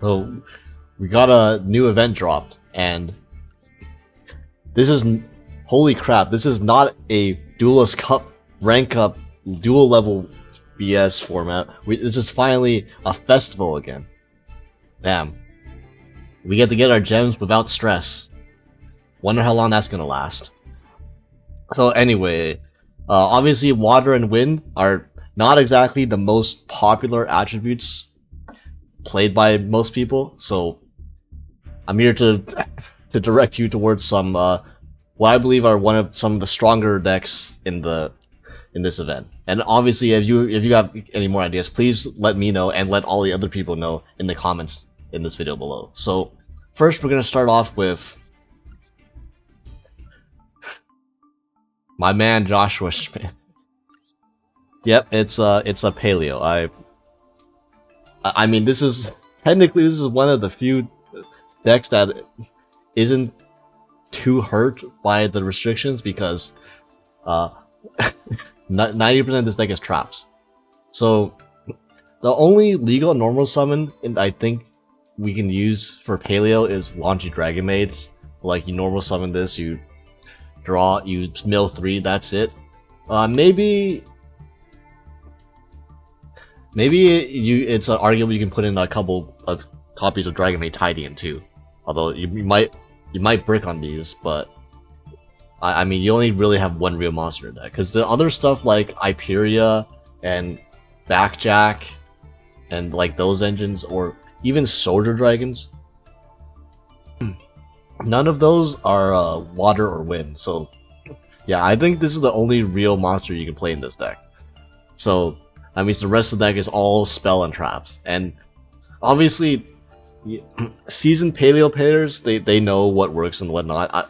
So we got a new event dropped, and this is holy crap. This is not a Duelist Cup rank up dual level BS format. This is finally a festival again. Damn. We get to get our gems without stress. Wonder how long that's gonna last. So anyway, obviously water and wind are not exactly the most popular attributes played by most people, so I'm here to direct you towards some what I believe are some of the stronger decks in this event. And obviously, if you have any more ideas, please let me know and let all the other people know in the comments in this video below. So first, we're gonna start off with my man Joshua Schmidt. Yep, it's a paleo. I mean, this is one of the few decks that isn't too hurt by the restrictions, because 90% of this deck is traps. So the only legal normal summon I think we can use for paleo is Launchy Dragon Maids. Like, you normal summon this, you draw, you mill 3, that's it. Maybe it's an arguable you can put in a couple of copies of Dragon Maid Tidian too. Although you might brick on these, but I mean, you only really have one real monster in that, because the other stuff like Hyperia and Backjack and like those engines, or even Soldier Dragons, none of those are water or wind. So yeah, I think this is the only real monster you can play in this deck. So that means the rest of the deck is all spell and traps. And obviously, seasoned paleo players, they know what works and whatnot.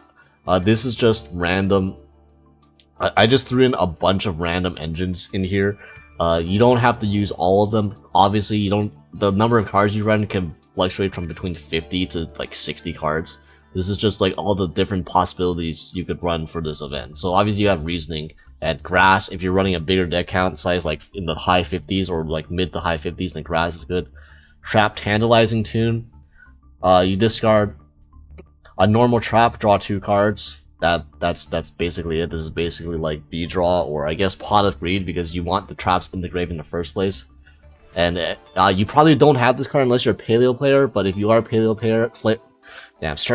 This is just random. I just threw in a bunch of random engines in here. You don't have to use all of them. Obviously, the number of cards you run can fluctuate from between 50 to like 60 cards. This is just like all the different possibilities you could run for this event. So obviously you have Reasoning and Grass. If you're running a bigger deck count size, like in the high 50s or like mid to high 50s, then Grass is good. Trap Tantalizing Tune. You discard a normal trap, draw 2 cards. That's basically it. This is basically like D-Draw, or I guess Pot of Greed, because you want the traps in the grave in the first place. And you probably don't have this card unless you're a paleo player, but if you are a paleo player,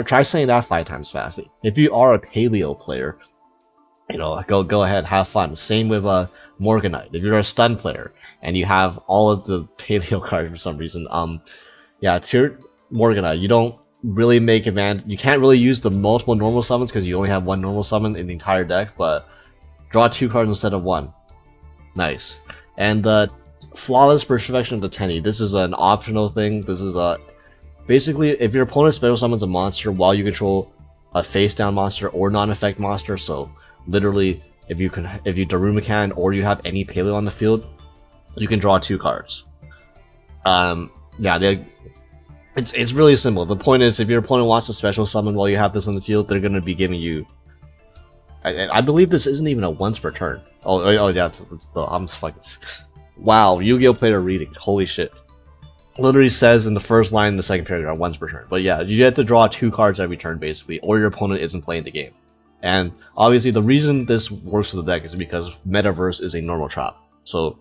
try saying that 5 times fast. If you are a paleo player, you know, go ahead, have fun. Same with Morganite. If you're a stun player and you have all of the paleo cards for some reason, tier Morganite, you don't really make advantage. You can't really use the multiple normal summons because you only have one normal summon in the entire deck, but draw 2 cards instead of 1. Nice. And the Flawless Perfection of the Tenny. This is an optional thing. This is basically, if your opponent special summons a monster while you control a face down monster or non-effect monster, so literally if you Daruma can or you have any paleo on the field, you can draw 2 cards. It's really simple. The point is, if your opponent wants to special summon while you have this on the field, they're gonna be giving you. I believe this isn't even a once per turn. Oh yeah, I'm fucking. Wow, Yu-Gi-Oh player reading. Holy shit. Literally says in the first line in the second paragraph, once per turn. But yeah, you have to draw 2 cards every turn basically, or your opponent isn't playing the game. And obviously, the reason this works for the deck is because Metaverse is a normal trap, so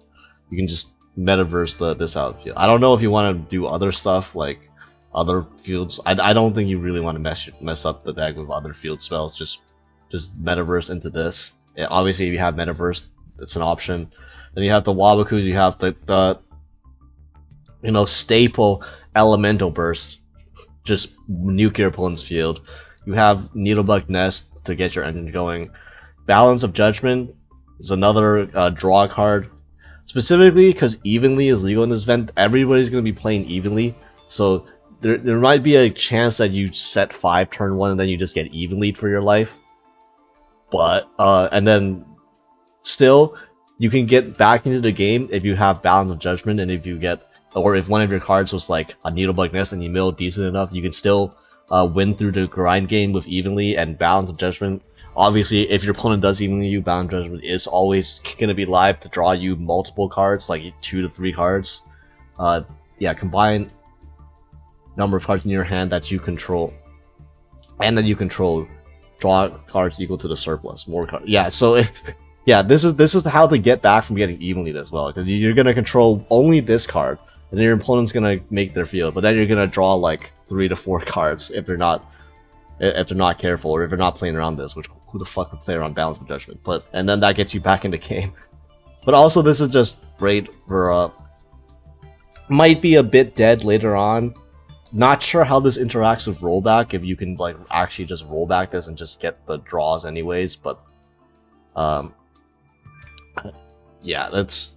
you can just Metaverse this out. I don't know if you want to do other stuff like other fields. I don't think you really want to mess up the deck with other field spells. Just Metaverse into this. Obviously, if you have Metaverse, it's an option. Then you have the Wabakus. You have the staple Elemental Burst. Just nuke your opponent's field. You have Needlebug Nest to get your engine going. Balance of Judgment is another draw card. Specifically because Evenly is legal in this event. Everybody's going to be playing Evenly. So there might be a chance that you set 5 turn 1 and then you just get Evenly for your life. But, and then still, you can get back into the game if you have Balance of Judgment, and if you get, or if one of your cards was like a Needlebug Nest and you mill decent enough, you can still win through the grind game with Evenly and Balance of Judgment. Obviously, if your opponent does Evenly you, Balance of Judgment is always going to be live to draw you multiple cards, like 2 to 3 cards. Yeah, combine number of cards in your hand that you control, and that you control, draw cards equal to the surplus. More cards. Yeah. So yeah, this is how to get back from getting evenly as well, because you're gonna control only this card, and then your opponent's gonna make their field, but then you're gonna draw like 3 to 4 cards if they're not careful, or if they're not playing around this, which who the fuck would play around Balance of Judgment? But and then that gets you back in the game. But also this is just great for might be a bit dead later on. Not sure how this interacts with rollback, if you can like actually just roll back this and just get the draws anyways, but yeah, that's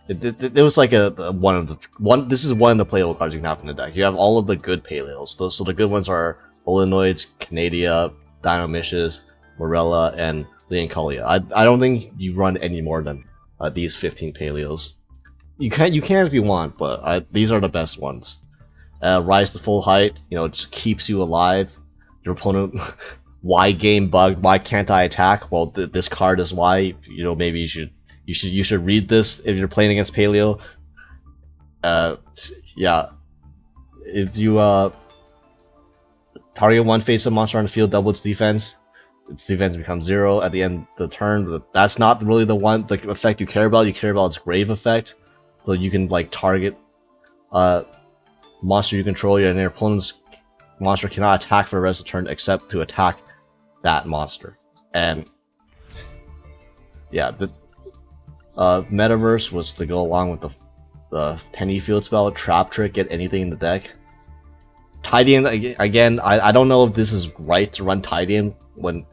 it was like this is one of the playable cards you can have in the deck. You have all of the good paleos. So the good ones are Olenoids, Canadia, Dinomishus, Morella, and Leoncolia. I don't think you run any more than these 15 paleos. You can if you want, but these are the best ones. Rise to full height, you know, it just keeps you alive. Your opponent, why game bugged? Why can't I attack? Well, this card is why. You know, maybe you should read this if you're playing against Paleo. Yeah, if you target one face-up monster on the field, double its defense becomes 0 at the end of the turn. But that's not really the effect you care about. You care about its grave effect, so you can like target monster you control, and your opponent's monster cannot attack for the rest of the turn except to attack that monster. And yeah, the Metaverse was to go along with the Penny Field spell, Trap Trick, get anything in the deck. Tidian, again, I don't know if this is right to run Tidian when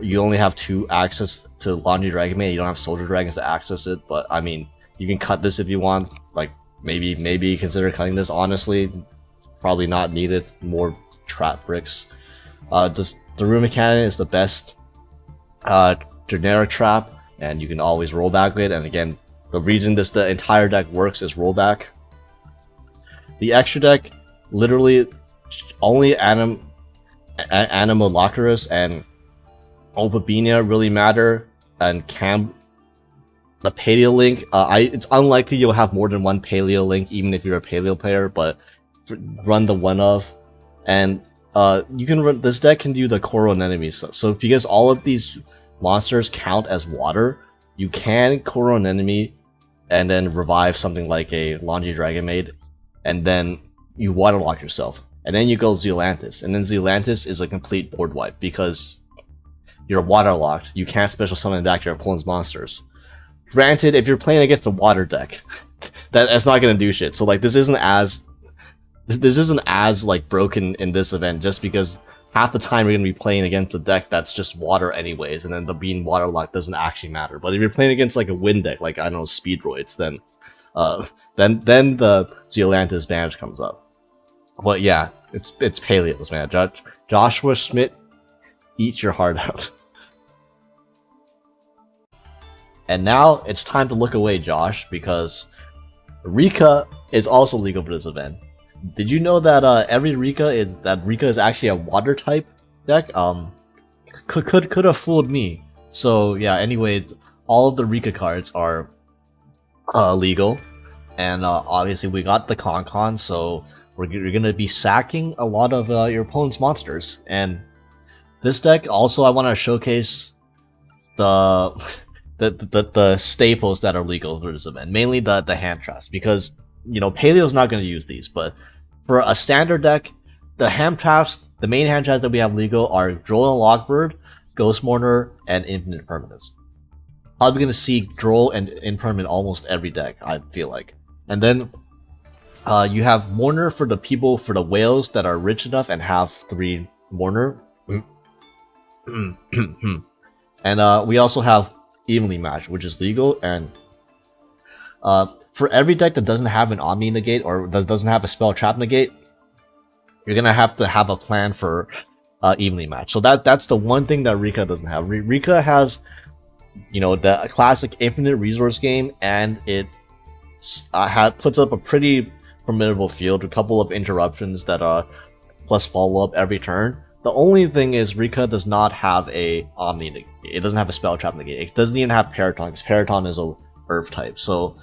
you only have 2 access to Laundry Dragon Man, you don't have Soldier Dragons to access it, but I mean, you can cut this if you want. Like, maybe consider cutting this. Honestly, probably not needed. More trap bricks. The Rumor Cannon is the best generic trap, and you can always roll back with it. And again, the reason the entire deck works is rollback. The extra deck, literally, only Anomalocaris and Opabinia really matter, and the Paleo Link, it's unlikely you'll have more than one Paleo Link, even if you're a Paleo player, but run the one of. And you can run, this deck can do the Coral Enemy stuff. So because all of these monsters count as water, you can Coral Enemy and then revive something like a Laundry Dragon Maid, and then you waterlock yourself. And then you go Zealantis, and then Zealantis is a complete board wipe because you're waterlocked. You can't special summon back your opponent's monsters. Granted, if you're playing against a water deck, that's not gonna do shit. So like this isn't as like broken in this event, just because half the time you're gonna be playing against a deck that's just water anyways, and then the being waterlocked doesn't actually matter. But if you're playing against like a wind deck, like I don't know, Speedroids, then the Zealantis damage comes up. But yeah, it's Paleos, man. Joshua Schmidt, eat your heart out. And now it's time to look away, Josh, because Rikka is also legal for this event. Did you know that Rikka is actually a water type deck? Could have fooled me. So yeah, anyway, all of the Rikka cards are legal, and obviously we got the Con, so you're gonna be sacking a lot of your opponent's monsters. And this deck also, I want to showcase the staples that are legal for this event, mainly the hand traps, because you know Paleo's not going to use these, but for a standard deck, the hand traps, the main hand traps that we have legal are Droll and Lockbird, Ghost Mourner, and Infinite Permanence. Probably going to see Droll and Impermanent almost every deck, I feel like. And then you have Mourner for the whales that are rich enough and have 3 Mourner. And we also have Evenly Matched, which is legal, and for every deck that doesn't have an Omni Negate or doesn't have a Spell Trap Negate, you're gonna have to have a plan for Evenly Matched. So that's the one thing that Rikka doesn't have. Rikka has, you know, the classic infinite resource game, and it puts up a pretty formidable field, a couple of interruptions that are plus follow up every turn. The only thing is Rikka does not have a Omni Negate. It doesn't have a Spell Trap Negate. It doesn't even have Paraton, because Paraton is a Earth type. So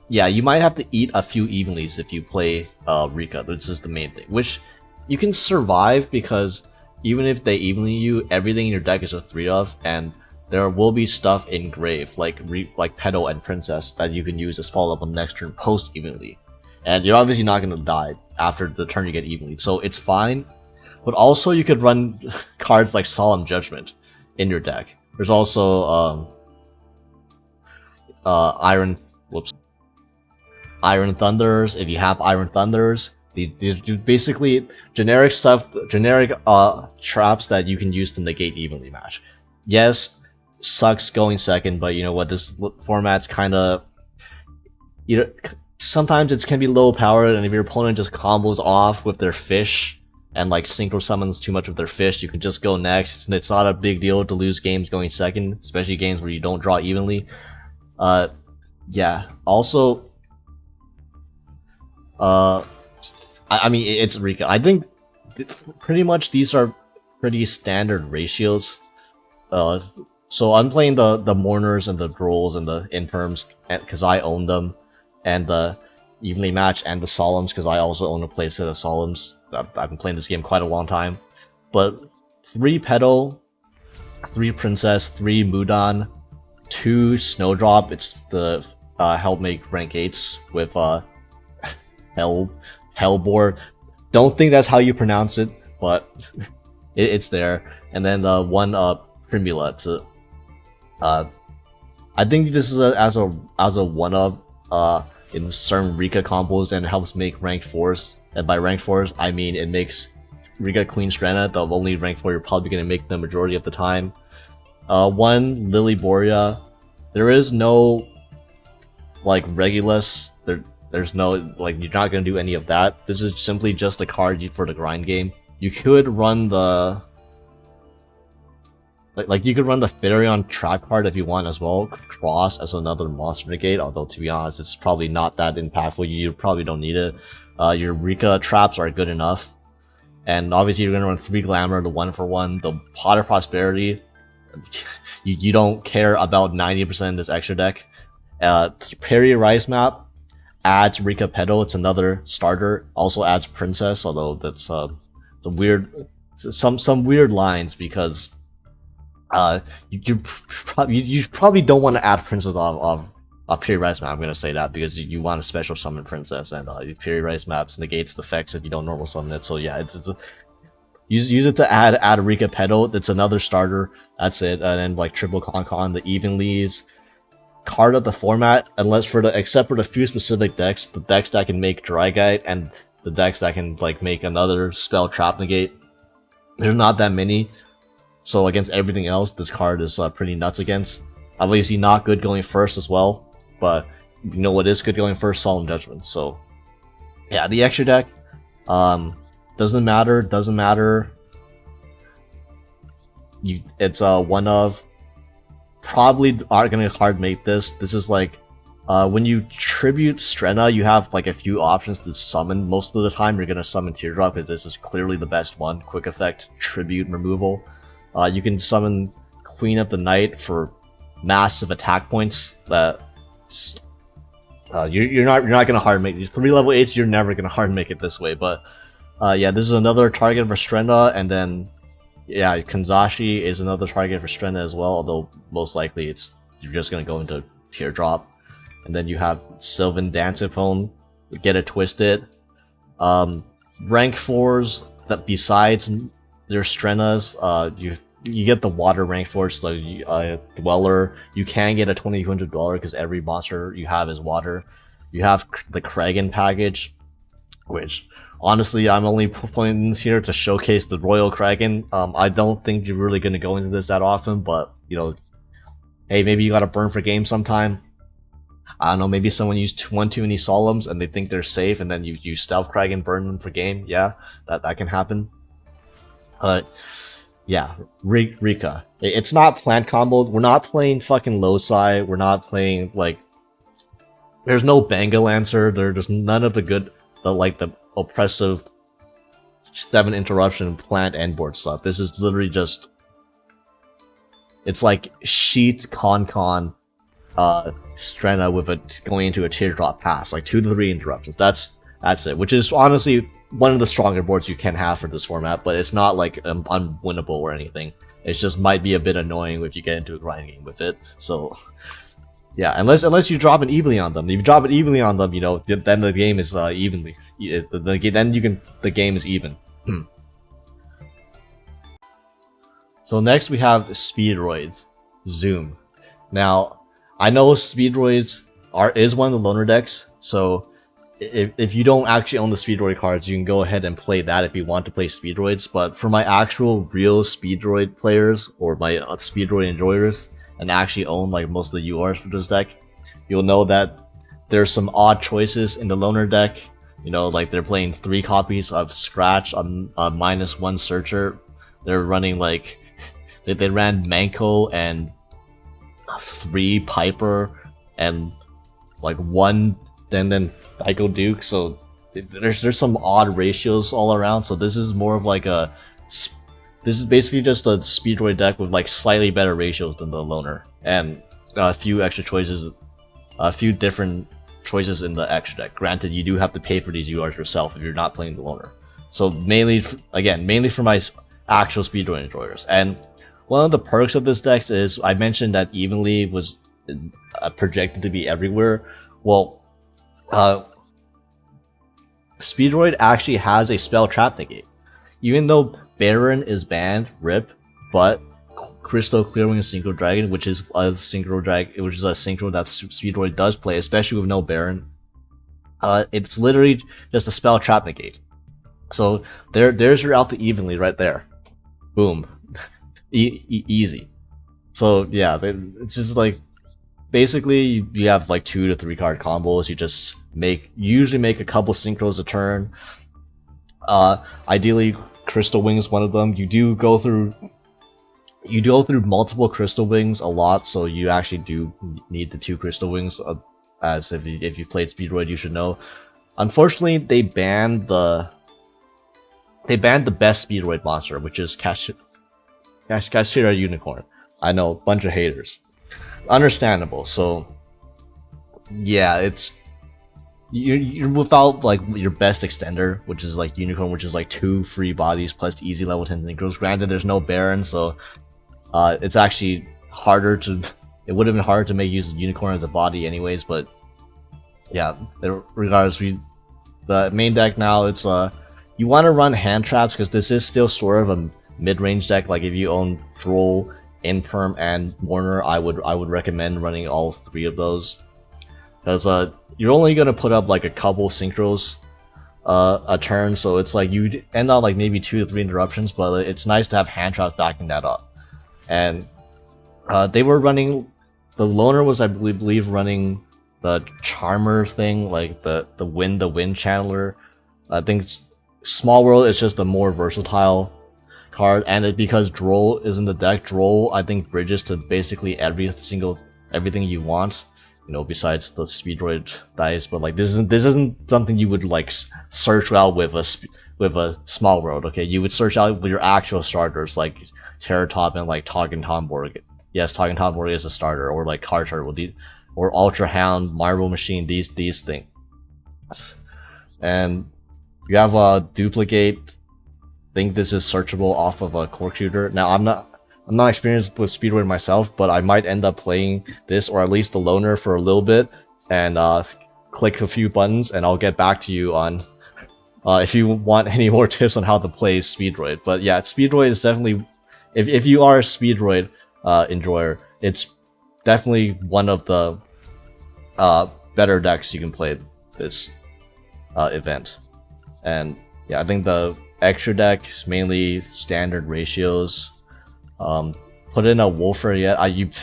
Yeah, you might have to eat a few evenlies if you play Rikka. This is the main thing, which you can survive because even if they evenly you, everything in your deck is a 3 of, and there will be stuff in grave like Petal and Princess that you can use as follow up on the next turn post evenly, and you're obviously not going to die after the turn you get evenly, so it's fine. But also you could run cards like Solemn Judgment in your deck. There's also Iron Thunders. If you have Iron Thunders, these basically generic stuff, generic traps that you can use to negate evenly match. Yes, sucks going second, but you know what? This format's kind of, you know, sometimes it can be low powered, and if your opponent just combos off with their fish and like synchro summons too much of their fish, you can just go next. It's not a big deal to lose games going second, especially games where you don't draw evenly. Yeah. Also, I mean, it's Rikka. I think pretty much these are pretty standard ratios. So I'm playing the Mourners and the Drolls and the Infirms because I own them, and the Evenly Match and the Solemns because I also own a playset of Solemns. I've been playing this game quite a long time. But 3 Petal, 3 Princess, 3 Mudan, 2 Snowdrop. It's the help make rank 8s with Hellbore. Don't think that's how you pronounce it, but it's there. And then 1 Primula to I think this is as a 1-of in certain Rikka combos, and helps make rank 4s. And by rank 4s, I mean it makes Rikka Queen Strenna the only rank 4 you're probably going to make the majority of the time. 1 Lily Borea. There is no like Regulus. There's no like, you're not going to do any of that. This is simply just a card for the grind game. You could run the you could run the Fidarion trap card if you want as well, Cross as another monster negate, although to be honest, it's probably not that impactful. You probably don't need it. Your Rikka traps are good enough. And obviously you're going to run 3 Glamour, the 1-for-1, the Pot of Prosperity. You don't care about 90% of this extra deck. Perry Rice Map adds Rikka Petal, it's another starter. Also adds Princess, although that's some weird lines because you probably don't want to add Princess of Perry Rice Map. I'm gonna say that because you want a special summon Princess, and Perry Rice Maps negates the effects if you don't normal summon it. So yeah, use it to add a Rikka Petal. That's another starter. That's it. And then like triple Con, the Evenlies. Card of the format, except for the few specific decks, the decks that can make Dry Guide and the decks that can like make another spell trap negate. There's not that many, so against everything else, this card is pretty nuts against. Obviously not good going first as well, but you know what is good going first? Solemn Judgment. So yeah, the extra deck doesn't matter. It's 1-of. Probably aren't gonna hard make this. This is like when you tribute Strenna, you have like a few options to summon. Most of the time you're gonna summon Teardrop because this is clearly the best one. Quick effect, tribute removal. You can summon Queen of the Night for massive attack points. That you're not gonna hard make these 3 level 8s. You're never gonna hard make it this way. But yeah, this is another target for Strenna, and then yeah, Kanzashi is another target for Strenna as well, although most likely you're just gonna go into Teardrop. And then you have Sylvan Dancephone, get it twisted. Rank 4s that besides their Strennas, you get the water rank 4s, like Dweller. You can get a $2,200 because every monster you have is water. You have the Kragan package, which honestly, I'm only putting this here to showcase the Royal Kraken. I don't think you're really going to go into this that often, but, you know, hey, maybe you got to burn for game sometime. I don't know, maybe someone used one too many Solemns and they think they're safe, and then you Stealth Kraken, burn them for game. Yeah, that can happen. Yeah, Rikka. It's not plant combo. We're not playing fucking Loci. We're not playing, like, there's no Bengal Lancer. There's none of the oppressive 7 interruption plant end board stuff. This is literally just, it's like Sheet Con Strena with a going into a teardrop pass, like 2 to 3 interruptions. That's it, which is honestly one of the stronger boards you can have for this format, but it's not like unwinnable or anything. It just might be a bit annoying if you get into a grind game with it. So yeah, unless you drop it evenly on them. If you drop it evenly on them, you know, then the game is evenly. The game is even. So next we have Speedroid Zoom. Now I know Speedroids is one of the loner decks, so if you don't actually own the Speedroid cards, you can go ahead and play that if you want to play Speedroids. But for my actual real Speedroid players or my Speedroid enjoyers, and actually own like most of the URs for this deck, you'll know that there's some odd choices in the loner deck. You know, like they're playing 3 copies of Scratch on -1 Searcher. They're running like they ran Manko and 3 Piper and like 1 then Psycho Duke. So there's some odd ratios all around. So this is more of like this is basically just a Speedroid deck with like slightly better ratios than the loner, and a few extra choices, a few different choices in the extra deck. Granted, you do have to pay for these URs yourself if you're not playing the loner. So mainly for my actual Speedroid enjoyers. And one of the perks of this deck is I mentioned that evenly was projected to be everywhere. Well, Speedroid actually has a spell trap negate, even though Baron is banned, RIP, but Crystal Clearwing Synchro Dragon, which is a synchro that Speedroid does play, especially with no Baron. It's literally just a spell trap negate. So there's your out to evenly right there. Boom. Easy. So yeah, it's just like basically you have like 2 to 3 card combos. You just usually make a couple synchros a turn. Ideally Crystal Wing is one of them. You do go through multiple Crystal Wings a lot, so you actually do need the 2 Crystal Wings, as if you played Speedroid you should know. Unfortunately, they banned the best Speedroid monster, which is Kashira Unicorn. I know, bunch of haters. Understandable. So yeah, it's you're without like your best extender, which is like Unicorn, which is like 2 free bodies plus easy level 10 synchros. Granted, there's no Baron, so it's actually harder to. It would have been harder to make use of Unicorn as a body, anyways. But yeah, regardless, the main deck now, it's you want to run hand traps because this is still sort of a mid-range deck. Like if you own Droll, Imperm, and Mourner, I would recommend running all 3 of those, because you're only gonna put up like a couple synchros a turn, so it's like you end on like maybe 2 to 3 interruptions, but it's nice to have hand traps backing that up. And they were running, the loner was I believe running the Charmer thing, like the wind channeler. I think Small World is just a more versatile card, and because Droll is in the deck, Droll I think bridges to basically everything you want, you know, besides the Speedroid dice. But like this isn't something you would like search out with a Small World. Okay, you would search out with your actual starters like Terratop and like Tog and Tomborg. Yes, Tog and Tomborg is a starter, or like Card Turtle, or Ultra Hound, Marble Machine, these things. And you have a Duplicate. I think this is searchable off of a Cork Shooter. Now I'm not experienced with Speedroid myself, but I might end up playing this, or at least the loner, for a little bit and click a few buttons, and I'll get back to you on if you want any more tips on how to play Speedroid. But yeah, Speedroid is definitely, if you are a Speedroid enjoyer, it's definitely one of the better decks you can play this event. And yeah, I think the extra deck is mainly standard ratios. Put in a Wolfer yet.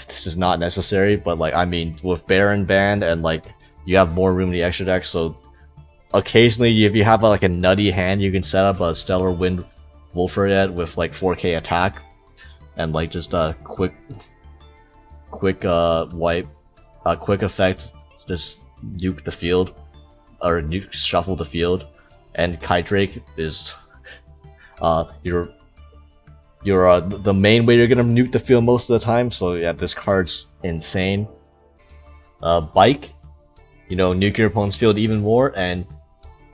This is not necessary, but like I mean, with Baron banned and like you have more room in the extra deck, so occasionally if you have like a nutty hand, you can set up a Stellar Wind Wolfer yet with like 4k attack and like just a quick wipe, quick effect, just nuke the field or shuffle the field. And Kite Drake is the main way you're gonna nuke the field most of the time. So yeah, this card's insane. Bike, you know, nuke your opponent's field even more, and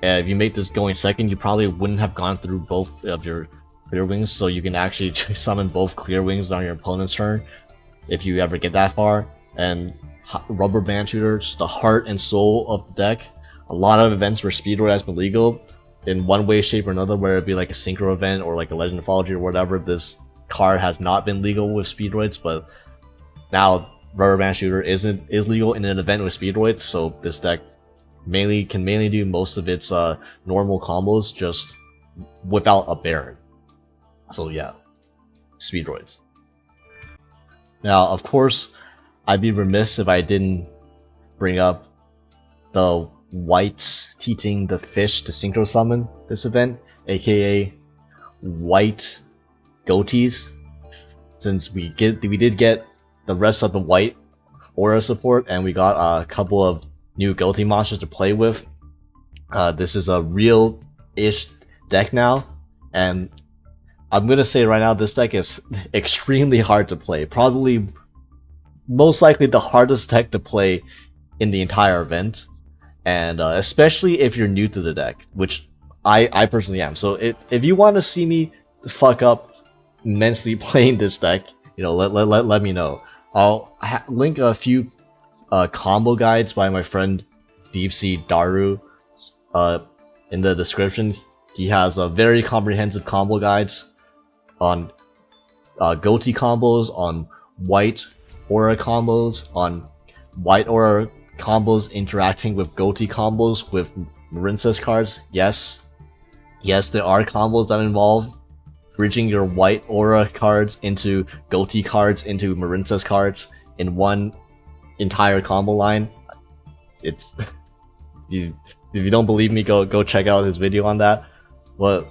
if you make this going second, you probably wouldn't have gone through both of your clear wings, so you can actually summon both clear wings on your opponent's turn if you ever get that far. And Rubber Band Shooter, just the heart and soul of the deck. A lot of events where Speedroid has been legal in one way, shape, or another, where it be like a synchro event or like a Legend of Mythology or whatever. This card has not been legal with Speedroids, but now Rubber Band Shooter is legal in an event with Speedroids, so this deck can mainly do most of its normal combos just without a Baron. So yeah, Speedroids. Now, of course, I'd be remiss if I didn't bring up the whites teaching the fish to synchro summon this event, aka white Ghotis. Since we did get the rest of the white aura support, and we got a couple of new Ghoti monsters to play with. This is a real-ish deck now, and I'm gonna say right now, this deck is extremely hard to play. Probably, most likely the hardest deck to play in the entire event, and especially if you're new to the deck, which I personally am. So if you want to see me fuck up immensely playing this deck, you know, let me know. I'll link a few combo guides by my friend Deepsea Daru in the description. He has a very comprehensive combo guides on Ghoti combos, on white aura combos, on white aura combos interacting with Ghoti combos with Marincess cards. Yes, there are combos that involve bridging your white aura cards into Ghoti cards into Marincess cards in one entire combo line. It's if you don't believe me, go check out his video on that. But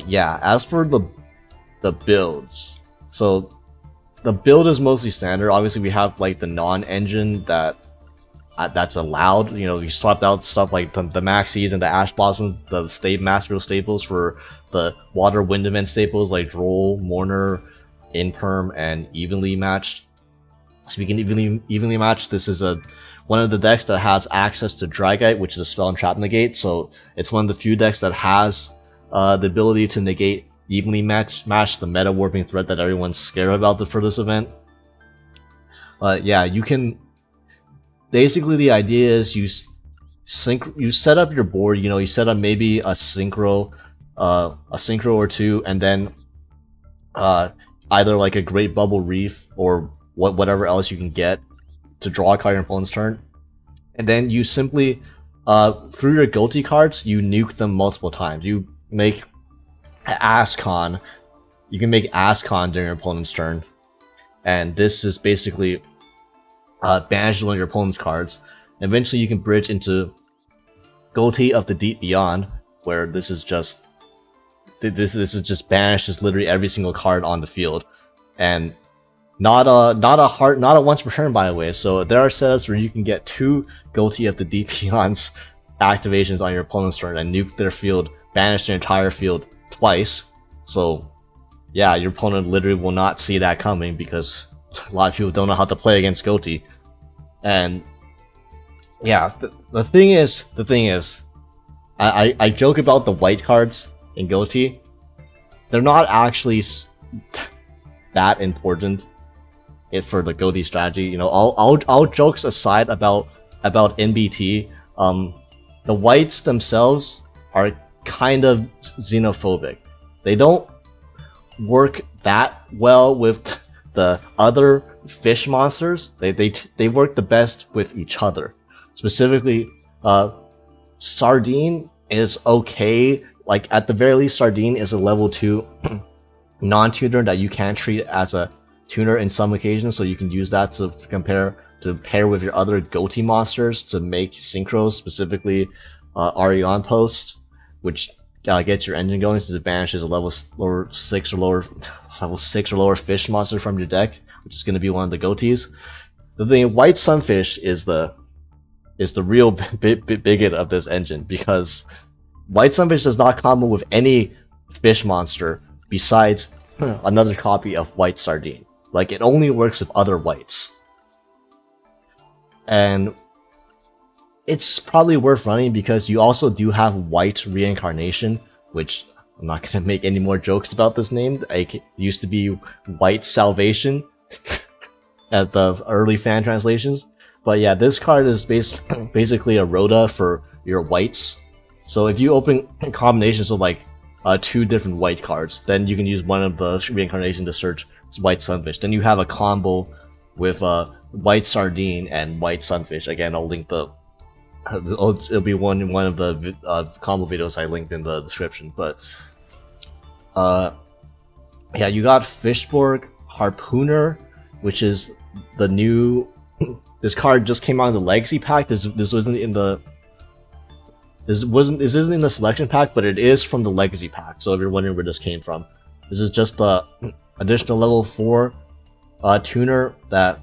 yeah, as for the builds, so the build is mostly standard. Obviously, we have like the non-engine that's allowed. You know, we swapped out stuff like the Maxis and the Ash Blossom, the Master Duel staples for the Water Wind event staples like Droll, Mourner, Imperm, and Evenly Matched. Speaking of evenly matched, this is one of the decks that has access to Dragite, which is a spell and trap negate. So it's one of the few decks that has the ability to negate evenly match the meta warping threat that everyone's scared about for this event. Yeah, you can. Basically, the idea is you set up your board. You know, you set up maybe a synchro or two, and then either like a Great Bubble Reef or whatever else you can get to draw a card on your opponent's turn, and then you simply through your Ghoti cards you nuke them multiple times. You make Ascon. You can make Ascon during your opponent's turn, and this is basically banish one of your opponent's cards. Eventually, you can bridge into Ghoti of the Deep Beyond, where this is just banishes literally every single card on the field, and not a once per turn, by the way. So there are setups where you can get 2 Ghoti of the Deep Beyond's activations on your opponent's turn and nuke their field, banish their entire field twice. So yeah, your opponent literally will not see that coming because a lot of people don't know how to play against Ghoti. And yeah, the thing is, I joke about the white cards in Ghoti. They're not actually that important for the Ghoti strategy. You know, all jokes aside about NBT, the whites themselves are kind of xenophobic. They don't work that well with the other fish monsters. They work the best with each other. Specifically, Sardine is okay. Like, at the very least, Sardine is a level 2 non-tuner that you can treat as a tuner in some occasions, so you can use that to pair with your other Ghoti monsters to make synchros, specifically Arion Post, which gets your engine going since it banishes a level 6 or lower fish monster from your deck, which is going to be one of the Ghotis. The thing, White Sunfish is the real bigot of this engine, because White Sunfish does not combo with any fish monster besides another copy of White Sardine. Like, it only works with other whites. And it's probably worth running because you also do have White Reincarnation, which I'm not gonna make any more jokes about this name. It used to be White Salvation at the early fan translations. But yeah, this card is basically a Rhoda for your whites. So if you open combinations of like 2 different white cards, then you can use one of the reincarnation to search White Sunfish. Then you have a combo with White Sardine and White Sunfish. Again, I'll link the it'll be one of the combo videos I linked in the description. But yeah, you got Fishborg Harpooner, which is the new. This card just came out in the Legacy pack. This wasn't in the. This isn't in the selection pack, but it is from the Legacy pack. So if you're wondering where this came from, this is just the additional level 4 tuner that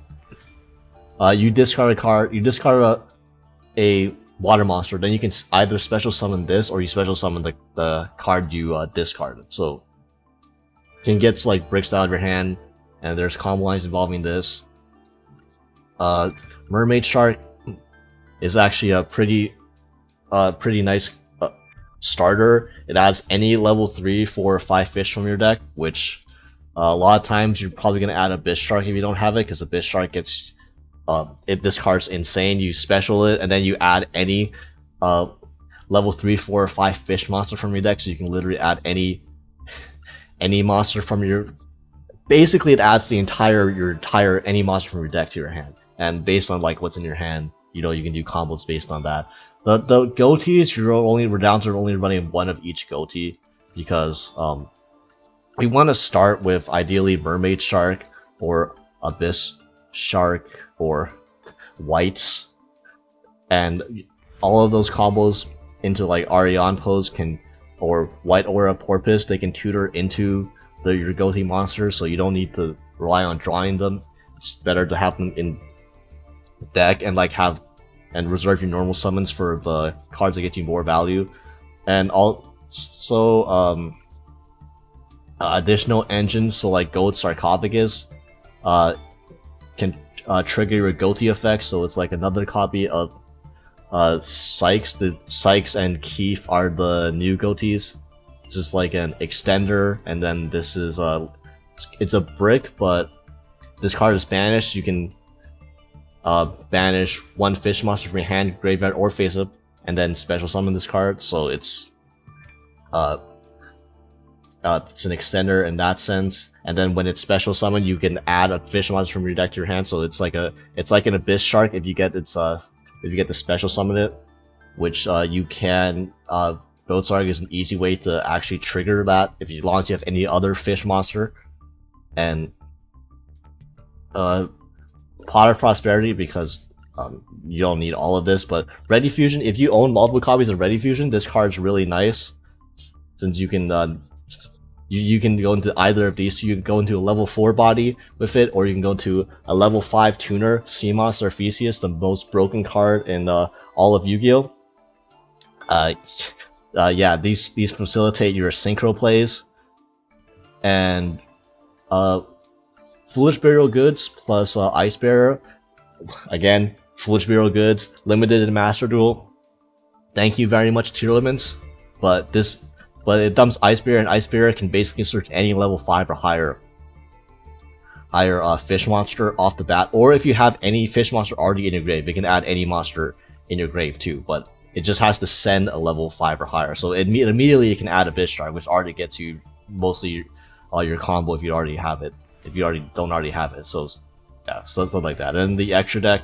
you discard a card. You discard a water monster, then you can either special summon this or you special summon the card you discarded. So you can get like bricks out of your hand, and there's combo lines involving this. Mermaid Shark is actually a pretty nice starter. It adds any level 3, 4, or 5 fish from your deck, which a lot of times you're probably gonna add Abyss Shark if you don't have it, because Abyss Shark gets this card's insane. You special it, and then you add any level 3, 4, or 5 fish monster from your deck, so you can literally add any monster from your. Basically, it adds the entire any monster from your deck to your hand, and based on like what's in your hand, you can do combos based on that. The Ghotis, we're down to only running one of each Ghoti, because we want to start with ideally Mermaid Shark or Abyss Shark or Whites, and all of those combos into like Arion Pose or White Aura Porpoise, they can tutor into your Ghoti monsters, so you don't need to rely on drawing them. It's better to have them in the deck and like reserve your normal summons for the cards that get you more value. And also additional engines, so like Gold Sarcophagus can trigger your Ghoti effect, so it's like another copy of Sykes. The Sykes and Keef are the new Ghotis. It's just like an extender, and then this is it's a brick, but this card is banished. You can banish 1 fish monster from your hand, graveyard, or face up, and then special summon this card. So it's an extender in that sense. And then when it's special summon, you can add a fish monster from your deck to your hand. So it's like an Abyss Shark if you get to special summon it, which you can. Goat Sarg is an easy way to actually trigger that as long as you have any other fish monster. And Pot of Prosperity, because you don't need all of this, but Ready Fusion, if you own multiple copies of Ready Fusion, this card's really nice, since you can you can go into either of these two. You can go into a level 4 body with it, or you can go to a level 5 tuner, Seamoss or Theseus, the most broken card in all of Yu-Gi-Oh! Yeah, these facilitate your synchro plays, and Foolish Burial Goods plus Ice Bearer. Again, Foolish Burial Goods limited in Master Duel. Thank you very much, Tier Limits. But it dumps Ice Bearer, and Ice Bearer can basically search any level 5 or higher fish monster off the bat. Or if you have any fish monster already in your grave, it can add any monster in your grave too. But it just has to send a level 5 or higher. So immediately it can add a Abyss Shark, which already gets you mostly your combo if you already have it. If you don't already have it. So yeah, something like that. And the extra deck,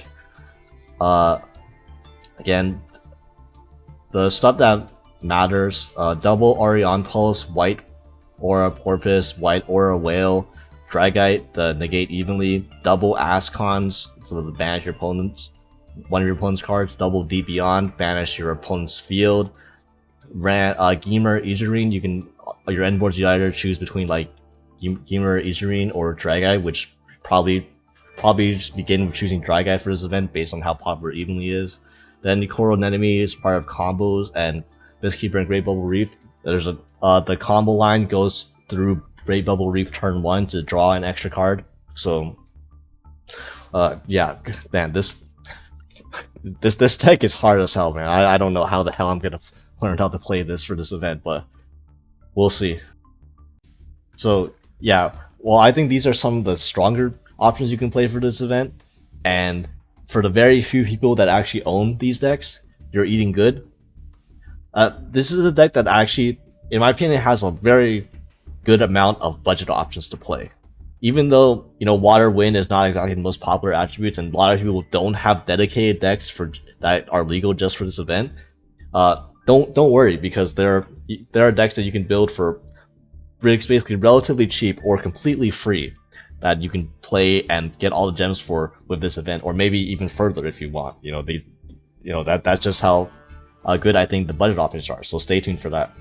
again, the stuff that matters, double Arion Pulse, White Aura Porpoise, White Aura Whale, Dragite, the negate evenly, double Ascons, so that banish your opponent's one of your opponent's cards, double Deep Beyond, banish your opponent's field. Geimer Isurine, you can your end boards, you either choose between like Geimer Isurine or Dragite, which probably just begin with choosing Dragite for this event based on how popular Evenly is. Then the Coral Anemone is part of combos, and Mistkeeper and Great Bubble Reef. There's the combo line goes through Great Bubble Reef turn 1 to draw an extra card. So yeah, man, This deck is hard as hell, man. I don't know how the hell I'm gonna learn how to play this for this event, but we'll see. So yeah, well, I think these are some of the stronger options you can play for this event, and for the very few people that actually own these decks, you're eating good. This is a deck that actually, in my opinion, has a very good amount of budget options to play. Even though, you know, Water Wind is not exactly the most popular attributes, and a lot of people don't have dedicated decks for that are legal just for this event, don't worry, because there are decks that you can build for basically relatively cheap or completely free that you can play and get all the gems for with this event, or maybe even further if you want. You know, that's just how good I think the budget options are. So stay tuned for that.